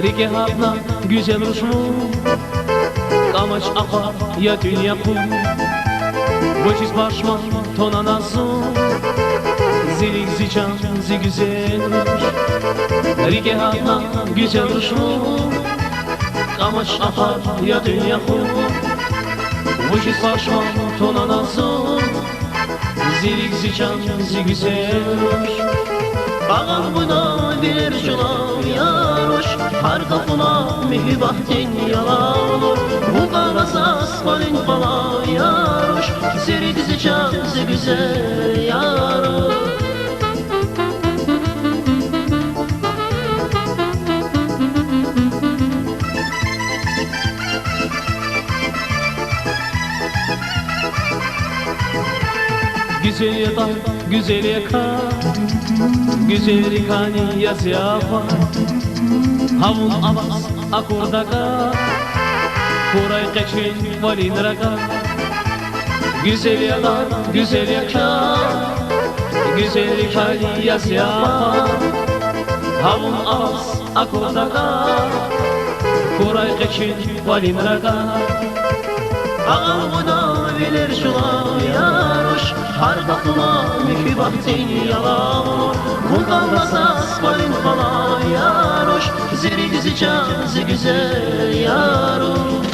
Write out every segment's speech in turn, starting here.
Реке одна, güzel ruşmu Камач аха, я тюняку Вочись башма, тона назу Зелик зичан, зи güzel Реке одна, güzel ruşmu Камач аха, я тюняку Вочись башма, тона назу Зелик зичан, зи güzel Ağam buna bir şulam yaroş Har kapına mihbahtin yalanur Bu karasas balin fala yaroş Seri dizi çamsı güzel yaroş Güzel yatan, güzel yakan Güzel rikani yaz yapar Havun avaz akordaka Koray kaçın valin raka Güzel yakan, güzel yakan Güzel rikani yaz yapar Havun avaz akordaka Koray kaçın valin raka Ağam buna bilir şulam yaroş Har bakma mihbahtin yalan Bundan basas balin fala yaroş Zeri dizi çamsı güzel yaroş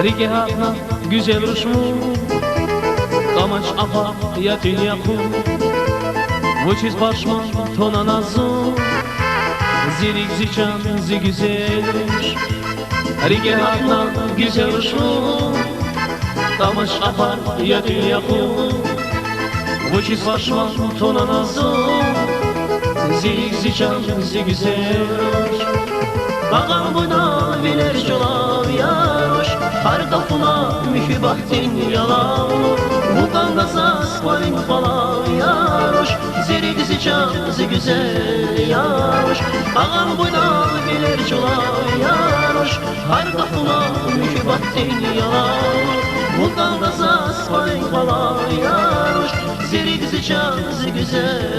Реке одна, güzel ruşmu Камач аха, я тюняку Вочись башма, тона назу Зелик зичан, зи güzel Реке одна, güzel ruşmu Камач аха, я тюняку Вочись башма, тона назу Зелик зичан, zi güzel Ağam buna bilir şulam yaroş Har kapına mihbahtin yalan Bu kangasas balin fala yaroş Zeri dizi çamsı güzel yaroş Ağam buna bilir şulam yaroş Har kapına mihbahtin yalan Bu kangasas balin fala yaroş Zeri dizi çamsı güzel